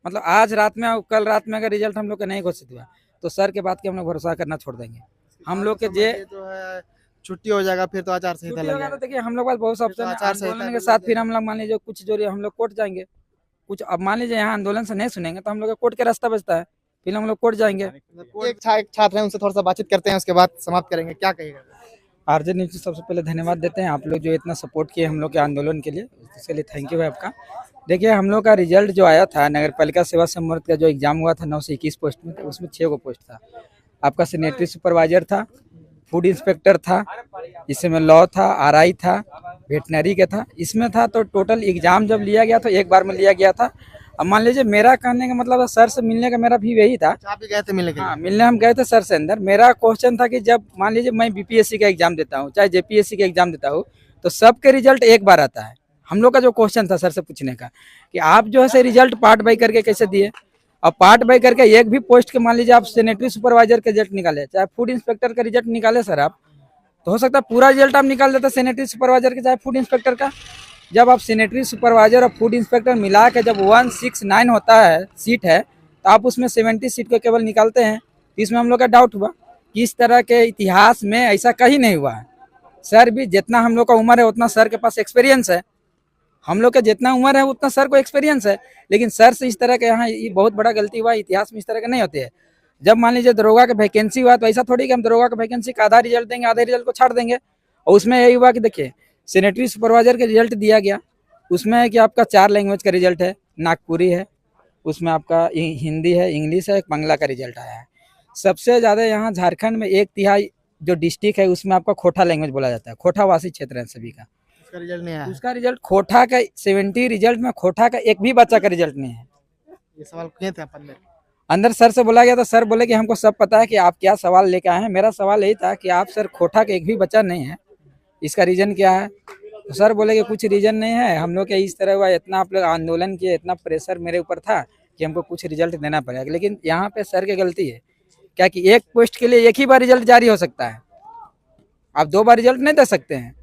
मतलब आज रात में और कल रात में अगर रिजल्ट हम लोग का नहीं घोषित हुआ तो सर के बात के हम लोग भरोसा करना छोड़ देंगे। हम लोग के जे जो है छुट्टी हो जाएगा, फिर तो आचार संहिता छुट्टी लग होगा तो जाएगा। देखिए हम लोग पास बहुत सा फिर तो ऑप्शन है। आचार संहिता आंदोलन भी के साथ लग फिर हम जाएगा। लोग मान लीजिए कुछ जो हम लोग कोर्ट जाएंगे। कुछ अब मान लीजिए यहाँ आंदोलन से नहीं सुनेंगे तो हम लोग का कोर्ट का रास्ता बचता है, फिर हम लोग कोर्ट जाएंगे। एक छात्र हैं, उनसे थोड़ा सा बातचीत करते हैं, उसके बाद समाप्त करेंगे। क्या कहिएगा? आरजे न्यूज को सबसे पहले धन्यवाद देते हैं, आप लोग जो इतना सपोर्ट किए हम लोग के आंदोलन के लिए, इसके लिए थैंक यू है आपका। देखिए हम लोग का रिजल्ट जो आया था नगर पालिका सेवा सम्वर्ग का जो एग्जाम हुआ था 9 से 21 पोस्ट में, तो उसमें 6 गो पोस्ट था। आपका सैनिटरी सुपरवाइजर था, फूड इंस्पेक्टर था, इसमें लॉ था, आरआई था, वेटनरी का था, इसमें था। तो टोटल एग्जाम जब लिया गया तो एक बार में लिया गया था। अब मान लीजिए मेरा कहने का मतलब सर से मिलने का मेरा भी यही था। आप भी गए थे मिलने के लिए? हाँ, मिलने हम गए थे सर से अंदर। मेरा क्वेश्चन था कि जब मान लीजिए मैं बीपीएससी का एग्जाम देता हूँ चाहे जेपीएससी का एग्जाम देता हूँ तो सबके रिजल्ट एक बार आता है। हम लोग का जो क्वेश्चन था सर से पूछने का कि आप जो है से रिजल्ट पार्ट बाई करके कैसे दिए। और पार्ट बाई करके एक भी पोस्ट के मान लीजिए आप सैनिटरी सुपरवाइजर का रिजल्ट निकाले चाहे फूड इंस्पेक्टर का रिजल्ट निकाले सर आप, तो हो सकता है पूरा रिजल्ट आप निकाल देते सैनिटरी सुपरवाइजर का चाहे फूड इंस्पेक्टर का। जब आप सैनिटरी सुपरवाइजर और फूड इंस्पेक्टर मिला के जब 169 होता है सीट है तो आप उसमें 70 सीट को केवल निकालते हैं। तो इसमें हम लोग का डाउट हुआ कि इस तरह के इतिहास में ऐसा कहीं नहीं हुआ है। सर भी जितना हम लोग का उम्र है उतना सर के पास एक्सपीरियंस है, हम लोग का जितना उम्र है उतना सर को एक्सपीरियंस है। लेकिन सर से इस तरह के यहाँ ये बहुत बड़ा गलती हुआ, इतिहास में इस तरह का नहीं होती है। जब मान लीजिए दरोगा का वैकेंसी हुआ तो ऐसा थोड़ी कि हम दरोगा का वैकेंसी का आधा रिजल्ट देंगे आधे रिजल्ट को छाड़ देंगे। और उसमें यही हुआ कि देखिए सैनिटरी सुपरवाइजर का रिजल्ट दिया गया, उसमें है कि आपका 4 लैंग्वेज का रिजल्ट है, नागपुरी है, उसमें आपका हिंदी है, इंग्लिश है, एक बांग्ला का रिजल्ट आया है। सबसे ज़्यादा यहाँ झारखंड में 1/3 जो डिस्ट्रिक्ट है उसमें आपका खोटा लैंग्वेज बोला जाता है, खोटावासी क्षेत्र है सभी का। उसका रिजल्ट नहीं आया? उसका रिजल्ट खोटा का 70 रिजल्ट में खोटा का एक भी बच्चा का रिजल्ट नहीं है। ये सवाल किए थे आप अंदर? अंदर सर से बोला गया तो सर बोले कि हमको सब पता है कि आप क्या सवाल लेके आए हैं। मेरा सवाल यही था कि आप सर खोटा का एक भी बच्चा नहीं है, इसका रीजन क्या है। तो सर बोले कि कुछ रीजन नहीं है, हम लोग के इस तरह हुआ, इतना आप लोग आंदोलन किए, इतना प्रेशर मेरे ऊपर था कि हमको कुछ रिजल्ट देना पड़ेगा। लेकिन यहाँ पे सर की गलती है क्या कि एक पोस्ट के लिए एक ही बार रिजल्ट जारी हो सकता है, आप 2 बार रिजल्ट नहीं दे सकते हैं।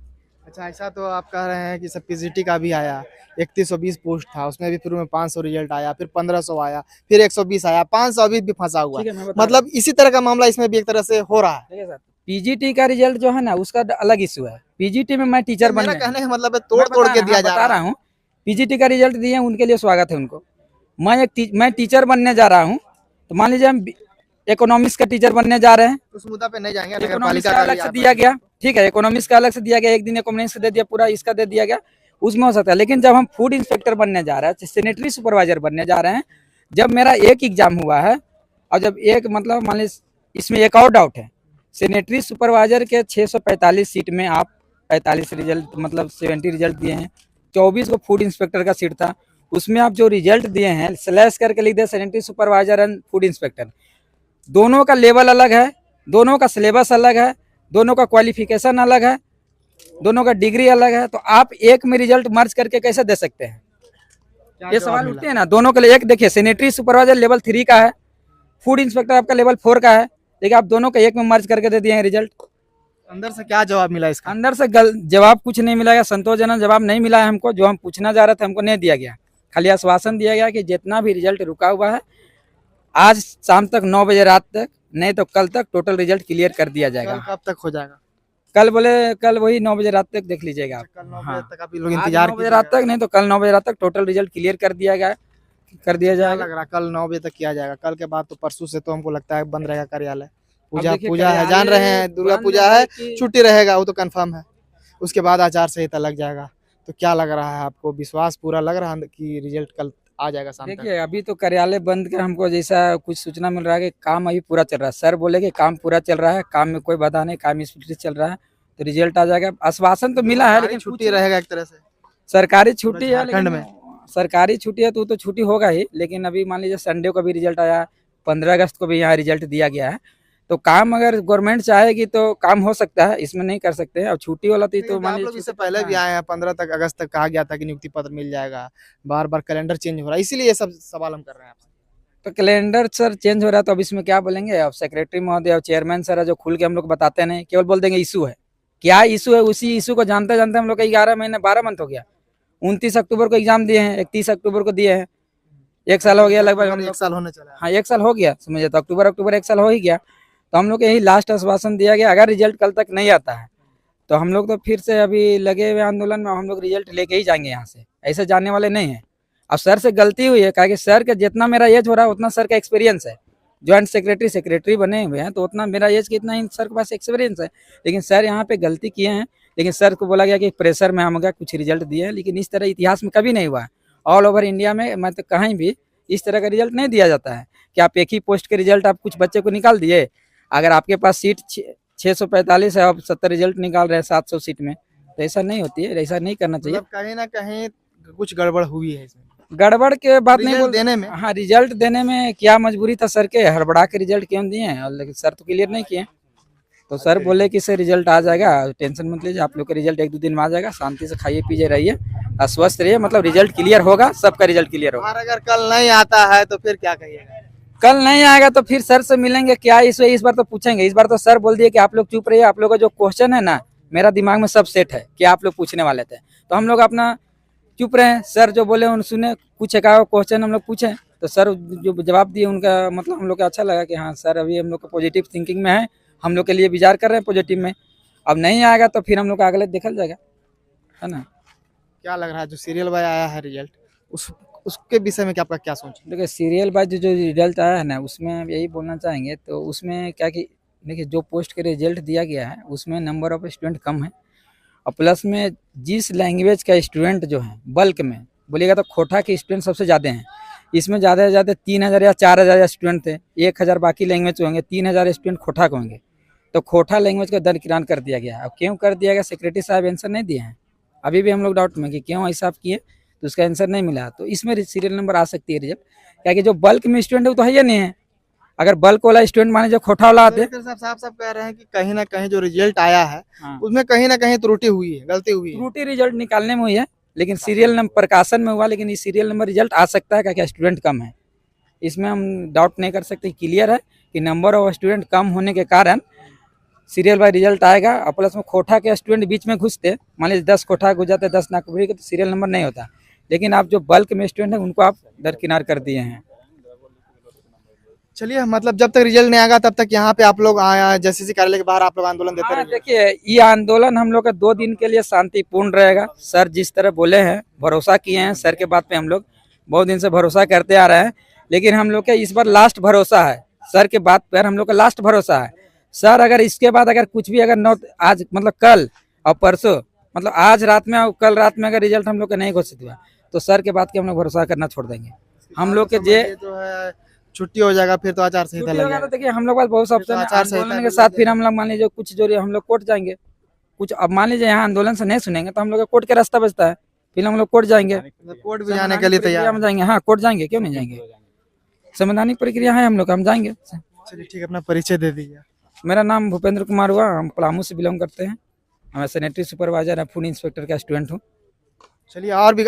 अच्छा, ऐसा तो आप कह रहे हैं कि सब पीजीटी का भी आया, 3120 पोस्ट था, उसमें भी शुरू में 500 रिजल्ट आया, फिर 1500 आया, फिर 120 आया, 500 अभी भी फंसा हुआ है। मतलब इसी तरह का मामला इसमें भी एक तरह से हो रहा है। देखिए सर, पीजीटी का रिजल्ट जो है ना उसका अलग इश्यू है। पीजीटी में मैं टीचर मेरा बनने, कहने का मतलब है तोड़ तोड़ के दिया जा बता रहा हूँ, पीजीटी का रिजल्ट दिए उनके लिए स्वागत है उनको। मैं टीचर बनने जा रहा हूँ, तो मान लीजिए हम इकोनॉमिक्स का टीचर बनने जा रहे हैं, उस मुद्दा पे नहीं जाएंगे। नगर इकोनॉमिक्स पालिका का का अलग भी से आप- दिया गया, ठीक है, इकोनॉमिक्स का अलग से दिया गया, एक दिन इकोनॉमिक्स दे दिया, पूरा इसका दे दिया गया, उसमें हो सकता है। लेकिन जब हम फूड इंस्पेक्टर बनने जा रहे हैं, सैनिटरी सुपरवाइजर बनने जा रहे हैं, जब मेरा एक एग्जाम हुआ है और जब एक मतलब मान लीजिए इसमें एक और डाउट है, सैनिटरी सुपरवाइजर के 645 सीट में आप 45 रिजल्ट मतलब 70 रिजल्ट दिए हैं, 24 को फूड इंस्पेक्टर का सीट था, उसमें आप जो रिजल्ट दिए हैं स्लैश करके लिख दिया sanitary supervisor and food inspector. दोनों का लेवल अलग है, दोनों का सिलेबस अलग है, दोनों का क्वालिफिकेशन अलग है, दोनों का डिग्री अलग है, तो आप एक में रिजल्ट मर्ज करके कैसे दे सकते हैं? ये सवाल उठते हैं ना दोनों के लिए। एक देखिए सैनिटरी सुपरवाइजर लेवल 3 का है, फूड इंस्पेक्टर आपका लेवल 4 का है, लेकिन आप दोनों का एक में मर्ज करके दे दिए हैं रिजल्ट। अंदर से क्या जवाब मिला इसका? अंदर से जवाब कुछ नहीं मिला, संतोषजनक जवाब नहीं मिला है हमको। जो हम पूछना जा रहे थे हमको नहीं दिया गया, खाली आश्वासन दिया गया कि जितना भी रिजल्ट रुका हुआ है आज शाम तक 9 बजे रात तक, नहीं तो कल तक टोटल रिजल्ट क्लियर कर दिया जाएगा। कल कब तक हो जाएगा? कल बोले कल वही 9 बजे रात तक देख लीजिएगा आप। कल 9 हाँ, बजे तक आप लोग आज इंतजार 9 बजे रात तक, नहीं तो कल 9 बजे रात तक टोटल रिजल्ट क्लियर कर दिया क्या जाएगा। लग रहा है कल 9 बजे तक किया जाएगा? कल के बाद तो परसों से तो हमको लगता है बंद रहेगा कार्यालय। पूजा देखिए पूजा है, कार्यालय जान रहे हैं, दुर्गा बंद पूजा है, कि- छुट्टी रहेगा वो तो कंफर्म है। उसके बाद आचार संहिता लग जाएगा। तो क्या लग रहा है आपको, विश्वास पूरा लग रहा है कि रिजल्ट कल आ जाएगा शाम तक? देखिए अभी तो कार्यालय बंद के हमको जैसा कुछ सूचना मिल रहा है कि काम अभी पूरा चल रहा है। सर बोले कि काम पूरा चल रहा है, काम में कोई बाधा नहीं, काम स्पीड चल रहा है, तो रिजल्ट आ जाएगा। आश्वासन तो मिला है लेकिन छुट्टी रहेगा एक तरह से। सरकारी छुट्टी है, झारखंड लेकिन में सरकारी छुट्टी है तो छुट्टी होगा ही। लेकिन अभी मान लीजिए संडे को भी रिजल्ट आया, 15 अगस्त को भी यहाँ रिजल्ट दिया गया है, तो काम अगर गवर्नमेंट चाहेगी तो काम हो सकता है, इसमें नहीं कर सकते हैं। और छुट्टी वाला तो मान आप लोग लीजिए इससे पहले भी आए हैं, 15 तक अगस्त तक कहा गया था कि नियुक्ति पत्र मिल जाएगा, बार बार कैलेंडर चेंज हो रहा है, इसीलिए ये सब सवाल हम कर रहे हैं आपसे। तो कैलेंडर सर चेंज हो रहा है तो अब इसमें क्या बोलेंगे। अब सेक्रेटरी महोदय और चेयरमैन सर है जो खुल के हम लोग बताते नहीं, केवल बोल देंगे इशू है। क्या इशू है, उसी इशू को जानते जानते हम लोग का 11 महीने 12 मंथ हो गया। 29 अक्टूबर को एग्जाम दिए हैं, 31 अक्टूबर को दिए हैं, एक साल हो गया लगभग हम एक लोग। साल होने चला है। हाँ, एक साल हो गया समझे, तो अक्टूबर एक साल हो ही गया। तो हम लोग को यही लास्ट आश्वासन दिया गया, अगर रिजल्ट कल तक नहीं आता है तो हम लोग तो फिर से अभी लगे हुए आंदोलन में, हम लोग रिजल्ट लेके ही जाएंगे यहाँ से, ऐसे जाने वाले नहीं है। अब सर से गलती हुई है, कहा कि सर का जितना मेरा एज हो रहा है उतना सर का एक्सपीरियंस है, ज्वाइंट सेक्रेटरी बने हुए हैं, तो उतना मेरा एज कितना ही सर के पास एक्सपीरियंस है। लेकिन सर यहाँ पे गलती किए हैं, लेकिन सर को बोला गया कि प्रेशर में हम कुछ रिजल्ट दिए हैं, लेकिन इस तरह इतिहास में कभी नहीं हुआ है। ऑल ओवर इंडिया में मतलब कहीं भी इस तरह का रिजल्ट नहीं दिया जाता है कि आप एक ही पोस्ट के रिजल्ट आप कुछ बच्चे को निकाल दिए, अगर आपके पास सीट 645 है, आप 70 रिजल्ट निकाल रहे हैं 700 सीट में, तो ऐसा नहीं होती है, ऐसा नहीं करना चाहिए। मतलब कहीं ना कहीं कुछ गड़बड़ हुई है इसमें, गड़बड़ के बात नहीं रिजल्ट बोल देने में। हाँ, रिजल्ट देने में क्या मजबूरी था सर के, हड़बड़ा के रिजल्ट क्यों दिए हैं, और लेकिन सर तो क्लियर नहीं किए। तो सर बोले कि सर रिजल्ट आ जाएगा, टेंशन मत लीजिए, आप लोग का रिजल्ट 1-2 दिन में आ जाएगा, शांति से खाइए पीजिए रहिए, स्वस्थ रहिए, मतलब रिजल्ट क्लियर होगा, सबका रिजल्ट क्लियर होगा। और अगर कल नहीं आता है तो फिर क्या कहिएगा? कल नहीं आएगा तो फिर सर से मिलेंगे, क्या इस बार तो पूछेंगे। इस बार तो सर बोल दिए कि आप लोग चुप रहिए, आप लोग का जो क्वेश्चन है ना, मेरा दिमाग में सब सेट है कि आप लोग पूछने वाले थे, तो हम लोग अपना चुप रहे। सर जो बोले उन सुने, कुछ एक क्वेश्चन हम लोग पूछे, तो सर जो जवाब दिए उनका मतलब हम लोग को अच्छा लगा कि हाँ सर अभी हम लोग को पॉजिटिव थिंकिंग में है, हम लोग के लिए विचार कर रहे हैं पॉजिटिव में। अब नहीं आएगा तो फिर हम लोग का अगले देखा जाएगा, है ना। क्या लग रहा है जो सीरियल बाय आया है रिजल्ट, उसके विषय में क्या आपका क्या सोच है? देखिए सीरियल बाय जो रिजल्ट आया है ना, उसमें हम यही बोलना चाहेंगे, तो उसमें क्या कि देखिए जो पोस्ट के रिजल्ट दिया गया है उसमें नंबर ऑफ स्टूडेंट कम है, और प्लस में जिस लैंग्वेज का स्टूडेंट जो है बल्क में बोलिएगा तो खोटा के स्टूडेंट सबसे ज़्यादा हैं। इसमें ज़्यादा से ज़्यादा 3000 या 4000 स्टूडेंट थे, 1000 बाकी लैंग्वेज होंगे, 3000 स्टूडेंट खोटा के होंगे। तो खोटा लैंग्वेज का दरकिरार कर दिया गया। अब क्यों कर दिया गया, सेक्रेटरी साहब आंसर नहीं दिए हैं, अभी भी हम लोग डाउट में कि क्यों ऐसा आप किए, तो उसका आंसर नहीं मिला। तो इसमें सीरियल नंबर आ सकती है रिजल्ट, क्या कि जो बल्क में स्टूडेंट है वो तो है ही नहीं है। अगर बल्क वाला स्टूडेंट माने जो खोटा वाला आते, साहब कह रहे हैं कि कहीं ना कहीं जो रिजल्ट आया है हाँ, उसमें कहीं ना कहीं त्रुटि हुई है, गलती हुई है। त्रुटि रिजल्ट निकालने में हुई है, लेकिन सीरियल नंबर प्रकाशन में हुआ, लेकिन इस सीरियल नंबर रिजल्ट आ सकता है, क्या स्टूडेंट कम है, इसमें हम डाउट नहीं कर सकते। क्लियर है कि नंबर ऑफ स्टूडेंट कम होने के कारण सीरियल बाय रिजल्ट आएगा, और प्लस में खोटा के स्टूडेंट बीच में घुसते, मान लीजिए 10 खोटा घुस जाते, 10 नागपुरी के, तो सीरियल नंबर नहीं होता। लेकिन आप जो बल्क में स्टूडेंट है उनको आप दरकिनार कर दिए हैं। चलिए, मतलब जब तक रिजल्ट नहीं आएगा तब तक यहाँ पे आप लोग आया जेसीसी कार्यालय के बाहर आप लोग आंदोलन देते हाँ, रहिए। देखिए ये आंदोलन हम लोग का 2 दिन के लिए शांतिपूर्ण रहेगा। सर जिस तरह बोले हैं, भरोसा किए हैं, सर के बात पे हम लोग बहुत दिन से भरोसा करते आ रहे हैं, लेकिन हम लोग का इस बार लास्ट भरोसा है, सर के बात पर हम लोग का लास्ट भरोसा है। सर अगर इसके बाद अगर कुछ भी अगर आज मतलब कल और परसों, मतलब आज रात में और कल रात में अगर रिजल्ट हम लोग का नहीं घोषित हुआ, तो सर के बात के हम लोग भरोसा करना छोड़ देंगे। हम लोग के जे जो है छुट्टी हो जाएगा, फिर तो आचार संहिता छुट्टी होगा, तो लगेगा। देखिए हम लोग पास बहुत ऑप्शन है। आचार संहिता आंदोलन भी के साथ लग फिर हम लोग मान लीजिए कुछ जो हम लोग कोर्ट जाएंगे, कुछ अब मान लीजिए यहाँ आंदोलन से नहीं सुनेंगे तो हम लोग का कोर्ट का रास्ता बचता है, फिर हम लोग कोर्ट जाएंगे, कोर्ट भी जाने के लिए तैयार हम जाएंगे। हाँ, कोर्ट जाएंगे, क्यों नहीं जाएंगे, संवैधानिक प्रक्रिया है हम लोग, हम जाएंगे। चलिए ठीक है, अपना परिचय दे दीजिए। मेरा नाम भूपेंद्र कुमार हुआ, हम पलामू से बिलोंग करते हैं, मैं सैनिटरी सुपरवाइजर है, फूड इंस्पेक्टर का स्टूडेंट हूँ। चलिए और भी